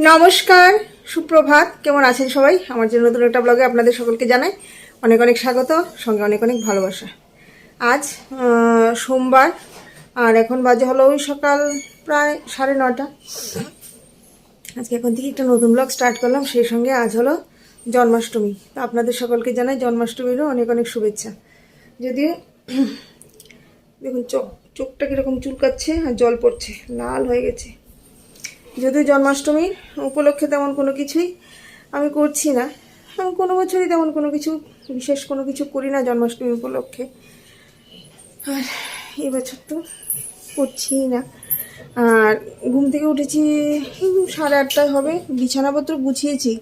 নমস্কার, সুপ্রভাত। কেমন আছেন সবাই? আমার জন্য নতুন একটা ব্লগে আপনাদের সকলকে জানাই অনেক অনেক স্বাগত, সঙ্গে অনেক অনেক ভালোবাসা। আজ সোমবার, আর এখন বাজে হলো ওই সকাল প্রায় 9:30। আজকে এখন থেকে একটা নতুন ব্লগ স্টার্ট করলাম, সেই সঙ্গে আজ হলো জন্মাষ্টমী। তো আপনাদের সকলকে জানাই জন্মাষ্টমীরও অনেক অনেক শুভেচ্ছা। যদিও দেখুন চোখটা কীরকম চুলকাচ্ছে আর জল পড়ছে, লাল হয়ে গেছে। যদিও জন্মাষ্টমীর উপলক্ষে তেমন কোনো কিছুই আমি করছি না, আমি কোনো বছরই তেমন কোনো কিছু বিশেষ কোনো কিছু করি না জন্মাষ্টমী উপলক্ষে, আর এবছর তো করছি না। আর ঘুম থেকে উঠেছি 8:30 হবে, বিছানাপত্র গুছিয়েছি,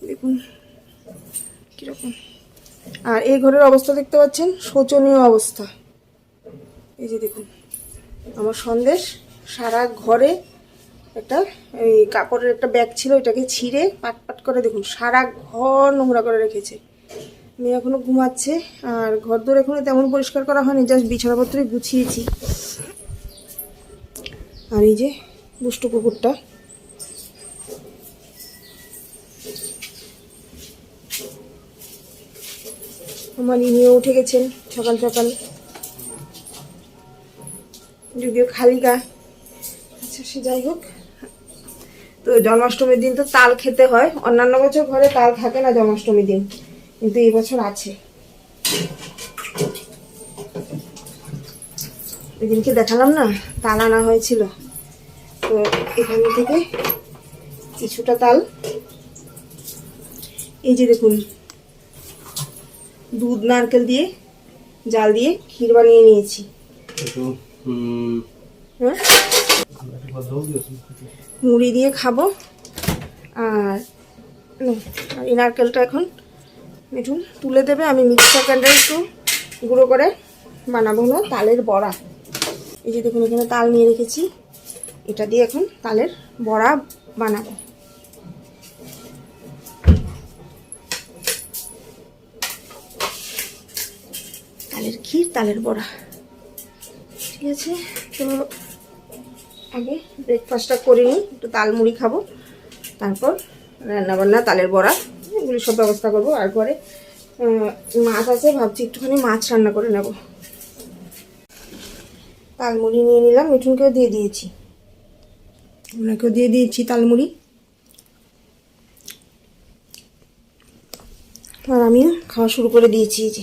দেখুন কীরকম। আর এই ঘরের অবস্থা দেখতে পাচ্ছেন, শোচনীয় অবস্থা। এই যে দেখুন আমার সন্দেশ সারা ঘরে। একটা এই কাপড়ের একটা ব্যাগ ছিল, এটাকে ছিঁড়ে পাট পাট করে দেখুন সারা ঘর নোংরা করে রেখেছে। মেয়ে এখনো ঘুমাচ্ছে, আর ঘর দোর এখনো তেমন পরিষ্কার করা হয়নি, জাস্ট বিছানাপত্রই গুছিয়েছি। আর এই যে দুষ্টু কুকুরটা, আমার নিয়ে উঠে গেছেন সকাল সকাল, যদিও খালি গা। আচ্ছা সে যাই হোক, তো জন্মাষ্টমীর দিন তো তাল খেতে হয়। অন্যান্য বছর ঘরে তাল থাকে না জন্মাষ্টমীর দিন, কিন্তু এই বছর আছে। ওই দিনকে দেখালাম না, তাল আনা হয়েছিল, তো এখান থেকে কিছুটা তাল, এই যে দেখুন দুধ নারকেল দিয়ে জাল দিয়ে ক্ষীর বানিয়ে নিয়েছি। হ্যাঁ, মুড়ি দিয়ে খাবো। আর এই নারকেলটা এখন মিঠুন তুলে দেবে, আমি মিক্সার গ্রাইন্ডারে একটু গুঁড়ো করে বানাবো না তালের বড়া। এই যে দেখুন এখানে তাল নিয়ে রেখেছি, এটা দিয়ে এখন তালের বড়া বানাবো। তালের ক্ষীর, তালের বড়া, ঠিক আছে। তো আগে ব্রেকফাস্টটা করে নিই, একটু তাল মুড়ি খাবো, তারপর রান্নাবান্না তালের বড়া এগুলি সব ব্যবস্থা করবো। আর ঘরে মাছ আছে, ভাবছি একটুখানি মাছ রান্না করে নেব। তালমুড়ি নিয়ে নিলাম, মিঠুনকেও দিয়ে দিয়েছি, ওনাকেও দিয়ে দিয়েছি তালমুড়ি। আর আমিও খাওয়া শুরু করে দিয়েছি। যে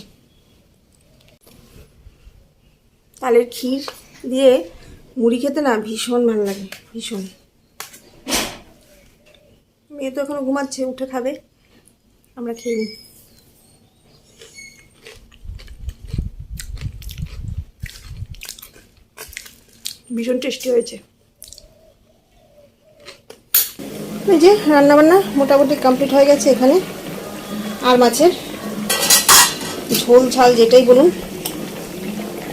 তালের ক্ষীর দিয়ে মুড়ি খেতে না ভীষণ ভালো লাগে, ভীষণ। মেয়ে তো এখনো ঘুমাচ্ছে, উঠে খাবে, আমরা খেয়ে নিই। ভীষণ টেস্টি হয়েছে। এই যে রান্নাবান্না মোটামুটি কমপ্লিট হয়ে গেছে এখানে। আর মাছের ঝোল ঝাল যেটাই বলুন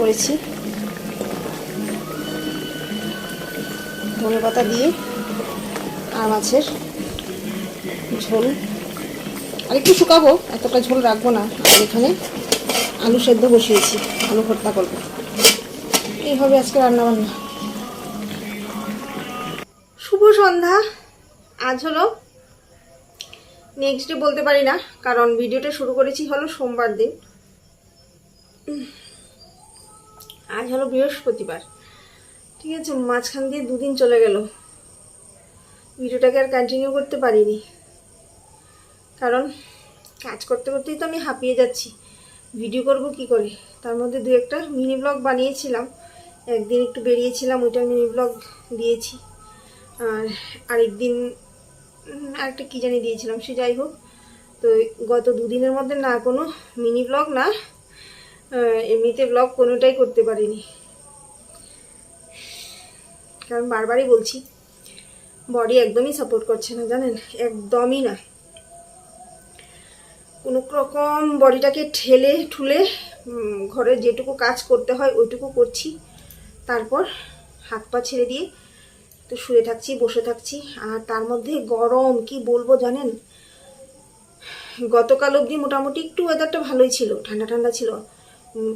করেছি, ধনেপাতা দিয়ে আর মাছের ঝোল। আর একটু শুকাবো, এতটা ঝোল রাখবো না। আর এখানে আলু সেদ্ধ বসিয়েছি, আলু ভর্তা করবো। এই হবে আজকে রান্নাবান্না। শুভ সন্ধ্যা। আজ হলো নেক্সট ডে বলতে পারি না, কারণ ভিডিওটা শুরু করেছি হলো সোমবার দিন, আজ হলো বৃহস্পতিবার, ঠিক আছে। মাঝখান দিয়ে 2 দিন চলে গেল, ভিডিওটাকে আর কন্টিনিউ করতে পারিনি, কারণ কাজ করতে করতেই তো আমি হাঁপিয়ে যাচ্ছি। ভিডিও করব কি করে, তার মধ্যে 2-1টা মিনি ব্লগ বানিয়েছিলাম, একদিন একটু বেরিয়েছিলাম, ওইটা মিনি ব্লগ দিয়েছি। আর আরেকদিন আরেকটা কী জানি দিয়েছিলাম, সে যাই হোক। তো গত 2 দিনের মধ্যে না কোনো মিনি ব্লগ না এমনিতে ব্লগ কোনোটাই করতে পারিনি, কারণ বারবারই বলছি বডি একদমই সাপোর্ট করছে না, জানেন, একদমই না। কোনো রকম বডিটাকে ঠেলে ঠুলে ঘরে যেটুকু কাজ করতে হয় ওইটুকু করছি, তারপর হাত পা ছেড়ে দিয়ে তো শুয়ে থাকছি, বসে থাকছি। আর তার মধ্যে গরম কি বলবো জানেন, গতকাল অবধি মোটামুটি একটু ওয়েদারটা ভালোই ছিল, ঠান্ডা ঠান্ডা ছিল।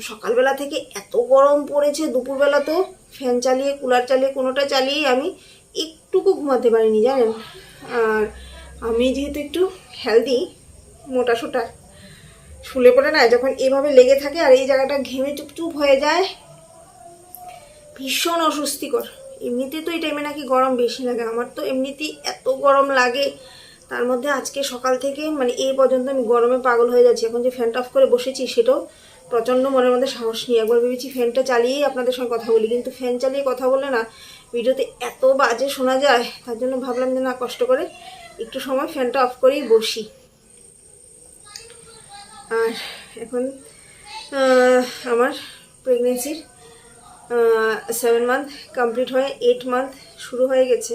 সকালবেলা থেকে এত গরম পড়েছে, দুপুরবেলা তো ফ্যান চালিয়ে কুলার চালিয়ে কোনোটা চালিয়েই আমি একটুকু ঘুমাতে পারিনি জানেন। আর আমি যেহেতু একটু হেলদি, মোটা সোটা, শুলে পড়ে না যখন এভাবে লেগে থাকে আর এই জায়গাটা ঘেমে চুপচুপ হয়ে যায়, ভীষণ অস্বস্তিকর। এমনিতে তো এই টাইমে নাকি গরম বেশি লাগে, আমার তো এমনিতেই এত গরম লাগে। তার মধ্যে আজকে সকাল থেকে মানে এই পর্যন্ত আমি গরমে পাগল হয়ে যাচ্ছি। এখন যে ফ্যানটা অফ করে বসেছি সেটাও প্রচণ্ড মনের মধ্যে সাহস নিয়ে একবার ভেবেছি ফ্যানটা চালিয়েই আপনাদের সঙ্গে কথা বলি, কিন্তু ফ্যান চালিয়ে কথা বললে না ভিডিওতে এত বাজে শোনা যায়, তার জন্য ভাবলাম যে না, কষ্ট করে একটু সময় ফ্যানটা অফ করেই বসি। আর এখন আমার প্রেগনেন্সির 7 মান্থ কমপ্লিট হয়ে 8 মান্থ শুরু হয়ে গেছে।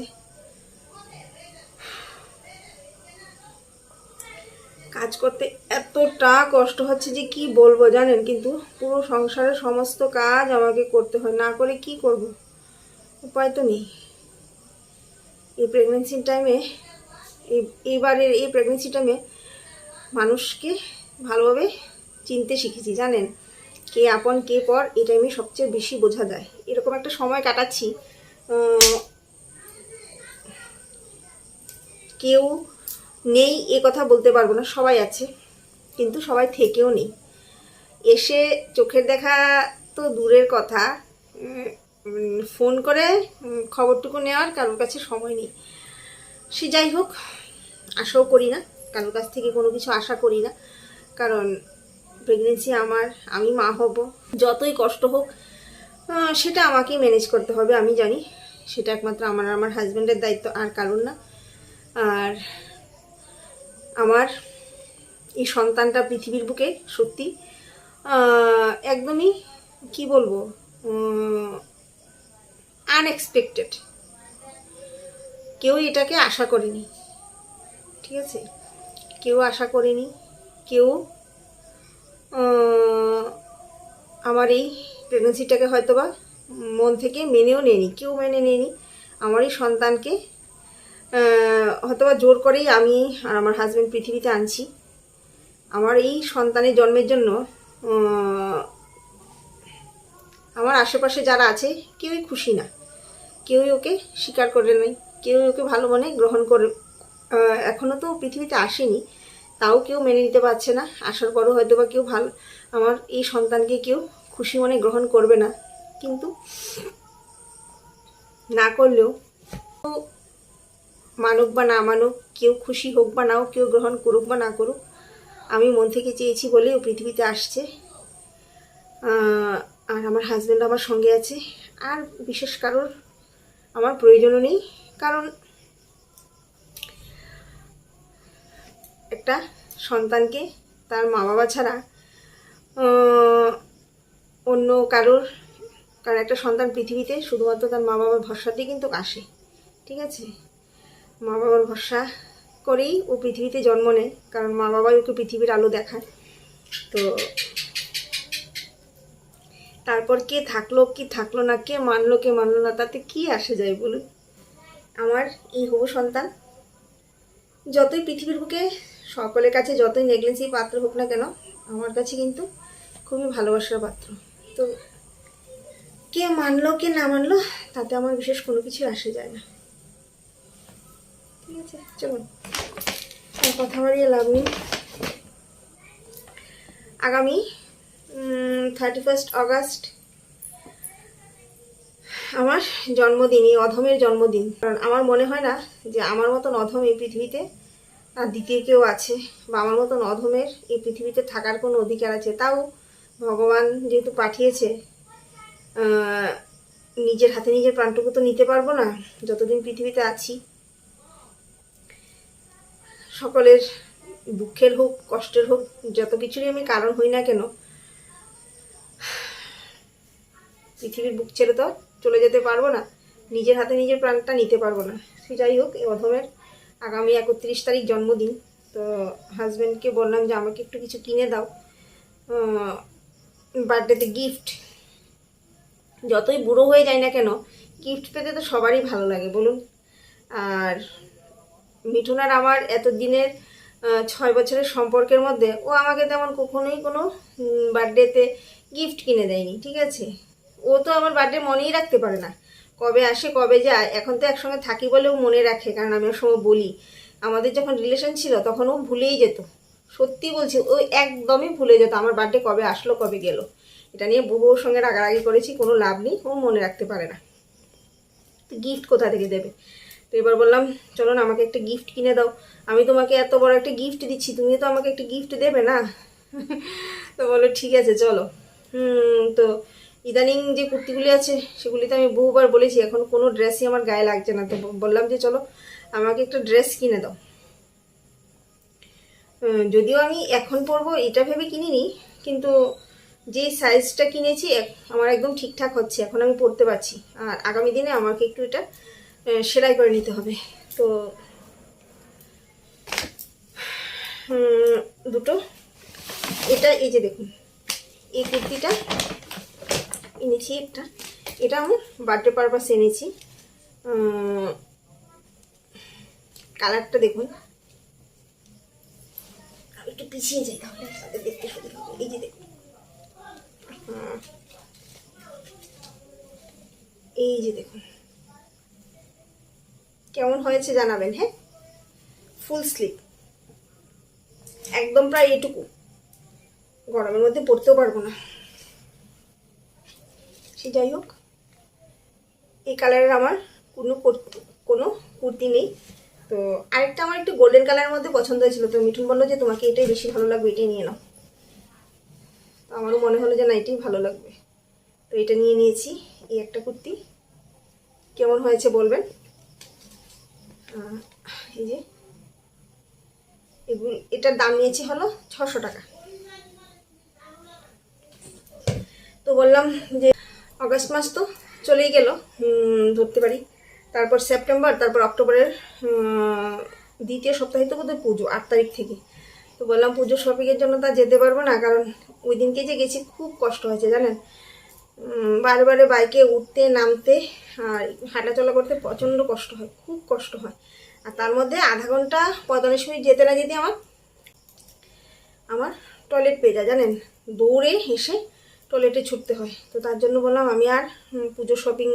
কাজ করতে এতটা কষ্ট হচ্ছে যে কি বলবো জানেন, কিন্তু পুরো সংসারের সমস্ত কাজ আমাকে করতে হয়, না করে কি করব, উপায় তো নেই। এই প্রেগনেন্সির টাইমে, এইবারের এই প্রেগনেন্সি টাইমে মানুষকে ভালোভাবে চিনতে শিখেছি জানেন, কে আপন কে পর এই টাইমে সবচেয়ে বেশি বোঝা যায়। এরকম একটা সময় কাটাচ্ছি, কেউ নেই এ কথা বলতে পারবো না, সবাই আছে, কিন্তু সবাই থেকেও নেই। এসে চোখের দেখা তো দূরের কথা, ফোন করে খবরটুকু নেওয়ার কারোর কাছে সময় নেই। সে যাই হোক, আশাও করি না, কারোর কাছ থেকে কোনো কিছু আশা করি না, কারণ প্রেগনেন্সি আমার, আমি মা হব, যতই কষ্ট হোক সেটা আমাকেই ম্যানেজ করতে হবে। আমি জানি সেটা একমাত্র আমার আর আমার হাজব্যান্ডের দায়িত্ব, আর কারণ না। আর আমার এই সন্তানটা পৃথিবীর বুকে সত্যি একদমই কি বলবো, আনএক্সপেক্টেড। কেউ এটাকে আশা করেনি, ঠিক আছে, কেউ আশা করেনি, কেউ আমার এই প্রেগনেন্সিটাকে হয়তোবা মন থেকে মেনেও নেয়নি, কেউ মেনে নেয়নি। আমার এই সন্তানকে হয়তোবা জোর করেই আমি আর আমার হাজব্যান্ড পৃথিবীতে আনছি। আমার এই সন্তানের জন্মের জন্য আমার আশেপাশে যারা আছে কেউই খুশি না, কেউই ওকে স্বীকার করে নাই, কেউই ওকে ভালো মনে গ্রহণ করে, এখনও তো পৃথিবীতে আসেনি, তাও কেউ মেনে নিতে পারছে না। আসার পরও হয়তো বা কেউ ভালো, আমার এই সন্তানকে কেউ খুশি মনে গ্রহণ করবে না। কিন্তু না করলেও, মানুক বা না মানুক, কেউ খুশি হোক বা নাও, কেউ গ্রহণ করুক বা না করুক, আমি মন থেকে চেয়েছি বলেই ও পৃথিবীতে আসছে। আর আমার হাজব্যান্ড আমার সঙ্গে আছে, আর বিশেষ কারোর আমার প্রয়োজনও নেই, কারণ একটা সন্তানকে তার মা বাবা ছাড়া অন্য কারোর, কারণ একটা সন্তান পৃথিবীতে শুধুমাত্র তার মা বাবার ভরসাতেই কিন্তু আসে, ঠিক আছে, মা বাবার ভরসা করেই ও পৃথিবীতে জন্ম নেয়, কারণ মা বাবাই ওকে পৃথিবীর আলো দেখায়। তো তারপর কে থাকলো কি থাকলো না, কে মানলো কে মানলো না, তাতে কি আসে যায় বলুন। আমার এই হবু সন্তান যতই পৃথিবীর বুকে সকলের কাছে যতই নেগলেন্সি পাত্র হোক না কেন, আমার কাছে কিন্তু খুবই ভালোবাসার পাত্র। তো কে মানলো কে না মানলো তাতে আমার বিশেষ কোনো কিছু আসে যায় না, ঠিক আছে। চলুন, কথা বাড়িয়ে লাভ নেই। আগামী 31 অগস্ট আমার জন্মদিন, এই অধমের জন্মদিন। কারণ আমার মনে হয় না যে আমার মতন অধম এই পৃথিবীতে আর দ্বিতীয় কেউ আছে, বা আমার মতন অধমের এই পৃথিবীতে থাকার কোনো অধিকার আছে। তাও ভগবান যেহেতু পাঠিয়েছে, নিজের হাতে নিজের প্রাণটুকু তো নিতে পারবো না যতদিন পৃথিবীতে আছি। সকলের দুঃখের হোক কষ্টের হোক, যত কিছুরই আমি কারণ হই না কেন, পৃথিবীর বুক ছেড়ে তো চলে যেতে পারবো না, নিজের হাতে নিজের প্রাণটা নিতে পারবো না। সে যাই হোক, এই অধমের আগামী 31 তারিখ জন্মদিন। তো হাজব্যান্ডকে বললাম যে আমাকে একটু কিছু কিনে দাও, বার্থডেতে গিফট। যতই বুড়ো হয়ে যায় না কেন, গিফট পেতে তো সবারই ভালো লাগে বলুন। আর মিঠুন আর আমার এতদিনের 6 বছরের সম্পর্কের মধ্যে ও আমাকে তেমন কখনোই কোনো বার্থডেতে গিফট কিনে দেয়নি, ঠিক আছে। ও তো আমার বার্থডে মনেই রাখতে পারে না, কবে আসে কবে যায়, এখন তো একসঙ্গে থাকি বলেও মনে রাখে, কারণ আমি ওর সময় বলি আমাদের যখন রিলেশন ছিল তখন ও ভুলেই যেত, সত্যি বলছি ও একদমই ভুলে যেত আমার বার্থডে কবে আসলো কবে গেল। এটা নিয়ে বউর সঙ্গে রাগারাগি করেছি, কোনো লাভ নেই, ও মনে রাখতে পারে না। তো গিফট কোথা থেকে দেবে? তো এবার বললাম চলো না আমাকে একটা গিফট কিনে দাও, আমি তোমাকে এত বড় একটা গিফট দিচ্ছি, তুমি তো আমাকে একটা গিফট দেবে না। তো বলো ঠিক আছে চলো। তো ইদানিং যে কুর্তিগুলি আছে সেগুলিতে আমি বহুবার বলেছি এখন কোনো ড্রেসই আমার গায়ে লাগছে না, তো বললাম যে চলো আমাকে একটা ড্রেস কিনে দাও। যদিও আমি এখন পরবো এটা ভেবে কিনিনি, কিন্তু যে সাইজটা কিনেছি আমার একদম ঠিকঠাক হচ্ছে, এখন আমি পরতে পারছি। আর আগামী দিনে আমাকে একটু এটা সেলাই করে নিতে হবে। তো দুটো এটা এই যে দেখুন এই কুর্তিটা এনেছি একটা, এটা আমার বার্থডে পারপাস এনেছি। কালারটা দেখুন, একটু পিছিয়ে যাই তাহলে তাদের দেখতে সুবিধা হবে। এই যে দেখুন এই যে দেখুন কেমন হয়েছে জানাবেন। হ্যাঁ, ফুল স্লিভ একদম প্রায় এটুকু, গরমের মধ্যে পরতেও পারবো না। সে যাই হোক, এই কালারের আমার কোনো কুর্তি নেই। তো আরেকটা আমার একটু গোল্ডেন কালারের মধ্যে পছন্দ হয়েছিল, তো মিঠুন বললো যে তোমাকে এটাই বেশি ভালো লাগবে, এটাই নিয়ে নাও। তো আমারও মনে হলো যে না এটাই ভালো লাগবে, তো এটা নিয়ে নিয়েছি। এই একটা কুর্তি কেমন হয়েছে বলবেন। এই যে এগুলো, এটার দাম নিয়েছি হলো 600 টাকা। তো বললাম যে আগস্ট মাস তো চলেই গেল ধরতে পারি, তারপর সেপ্টেম্বর, তারপর অক্টোবরের দ্বিতীয় সপ্তাহে তো বোধহয় পুজো 8 তারিখ থেকে। তো বললাম পুজোর শপিংয়ের জন্য তা যেতে পারবো না, কারণ ওই দিনকে যে গেছি খুব কষ্ট হয়েছে জানেন, বারে বারে বাইকে উঠতে নামতে আর হাঁটাচলা করতে প্রচণ্ড কষ্ট হয়, খুব কষ্ট হয়। আর তার মধ্যে আধা ঘন্টা 45 মিনিট যেতে না যেতে আমার টয়লেট পেয়ে যায় জানেন, দৌড়ে হেসে টয়লেটে ছুটতে হয়। তো তার জন্য বললাম আমি আর পুজোর শপিং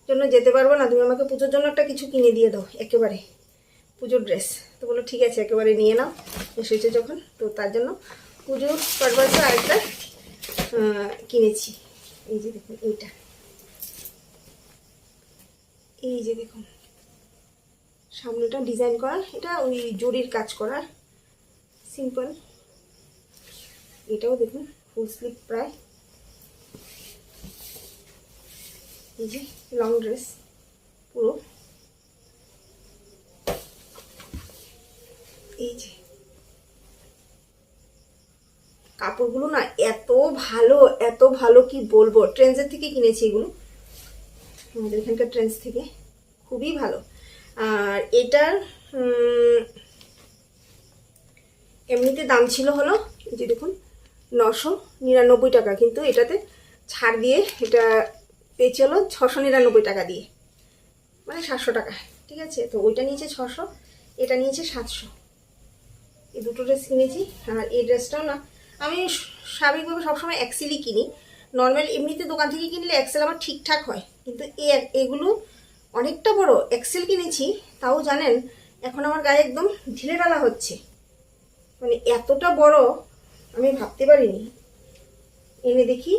জন্য যেতে পারবো না, তুমি আমাকে পুজোর জন্য একটা কিছু কিনে দিয়ে দাও একেবারে, পুজোর ড্রেস। তো বললো ঠিক আছে একেবারে নিয়ে নাও এসেছে যখন। তো তার জন্য পুজোর পারপাসে আরেকটা কিনেছি। এই যে দেখুন এইটা, এই যে দেখুন সামনেটা ডিজাইন করা, এটা ওই জরির কাজ করা সিম্পল। এটাও দেখুন ফুল স্লিভ প্রায়, এই যে লং ড্রেস পুরো, এই যে কাপড়গুলো না এত ভালো এত ভালো কি বলবো, ট্রেন্ডসের থেকে কিনেছি এগুলো, আমাদের এখানকার ট্রেন্ডস থেকে, খুবই ভালো। আর এটার এমনিতে দাম ছিল হলো এই যে দেখুন 999 টাকা, কিন্তু এটাতে ছাড় দিয়ে এটা পেয়েছিল 699 টাকা দিয়ে, মানে 700 টাকা। ঠিক আছে, তো ওইটা নিয়েছে 600, এটা নিয়েছে 700। এই দুটো ড্রেস কিনেছি। আর এই ড্রেসটাও না আমি স্বাভাবিকভাবে সবসময় এক্সেলই কিনি, নর্মাল এমনিতে দোকান থেকে কিনলে এক্সেল আমার ঠিকঠাক হয়, কিন্তু এগুলো অনেকটা বড় এক্সেল কিনেছি, তাও জানেন এখন আমার গায়ে একদম ঢিলে ডালা হচ্ছে, মানে এতটা বড় আমি ভাবতে পারিনি। এনে দেখি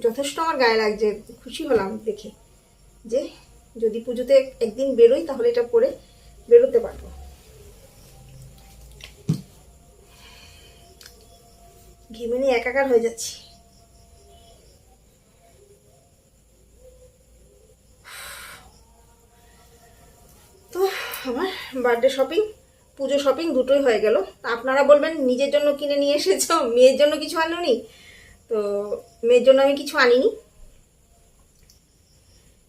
যথেষ্ট আমার গায়ে লাগছে, খুশি হলাম দেখে যে যদি পুজোতে একদিন বেরোই তাহলে এটা পরে বেরোতে পারবো। ঘেমে নিয়ে একাকার হয়ে যাচ্ছি। তো আমার বার্থডে শপিং পুজো শপিং দুটোই হয়ে গেল। আপনারা বলবেন নিজের জন্য কিনে নিয়ে এসেছো, মেয়ের জন্য কিছু আনোনি? তো মেয়ের জন্য আমি কিছু আনিনি,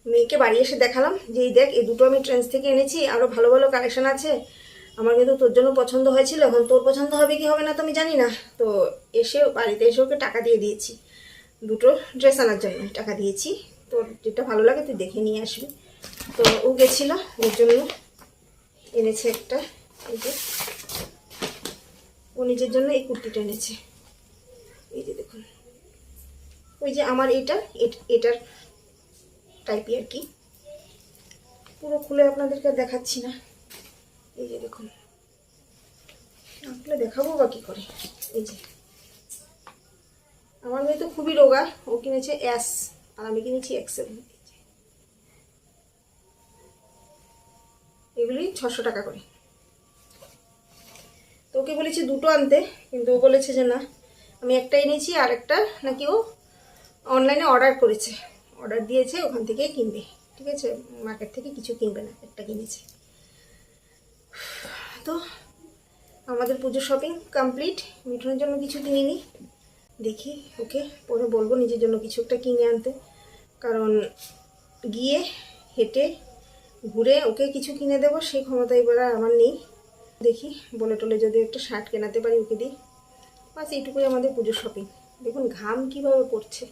মেয়েকে বাড়ি এসে দেখালাম যে এই দেখ এই দুটো আমি ট্রেন্ডস থেকে এনেছি, আরও ভালো ভালো কালেকশন আছে, আমার কিন্তু তোর জন্য পছন্দ হয়েছিল, এখন তোর পছন্দ হবে কি হবে না তো আমি জানি না। তো এসে বাড়িতে এসে ওকে টাকা দিয়ে দিয়েছি, দুটো ড্রেস আনার জন্য টাকা দিয়েছি, তোর যেটা ভালো লাগে তুই দেখে নিয়ে আসবি। তো ও গেছিলো, ওর জন্য এনেছে একটা, এই যে ও নিজের জন্য এই কুর্তিটা এনেছে, এই যে দেখুন ওই যে আমার এটার টাইপই আর কি, পুরো খুলে আপনাদেরকে দেখাচ্ছি না। এই যে দেখুন, না খুলে দেখাবো বা কী করে। এই যে আমার মেয়ে তো খুবই রোগা, ও কিনেছে এস আর আমি কিনেছি এক্সেল। এগুলি 600 টাকা করে। তো ওকে বলেছি দুটো আনতে, কিন্তু ও বলেছে যে না, আমি একটা এনেছি, আর একটা নাকি ও অনলাইনে অর্ডার করেছে, অর্ডার দিয়েছে, ওখান থেকেই কিনবে। ঠিক আছে, মার্কেট থেকে কিছু কিনবে না, একটা কিনেছে। তো আমাদের পুজোর শপিং কমপ্লিট। মিঠুনের জন্য কিছু কিনিনি, দেখি ওকে পরে বলবো নিজের জন্য কিছু একটা কিনে আনতে, কারণ গিয়ে হেঁটে ঘুরে ওকে কিছু কিনে দেবো সেই ক্ষমতা এবার আর আমার নেই। দেখি বলে টলে যদি একটা শার্ট কেনাতে পারি ওকে দিই, বাস এইটুকুই আমাদের পুজোর শপিং। দেখুন ঘাম কিভাবে পড়ছে।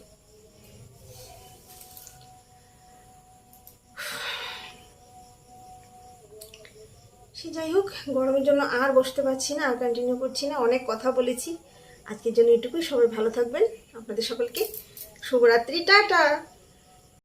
সে যাই হোক, গরমের জন্য আর বসতে পারছি না, আর কন্টিনিউ করছি না, অনেক কথা বলেছি। আজকের জন্য এটুকুই। সবাই ভালো থাকবেন। আপনাদের সকলকে শুভরাত্রি, টাটা।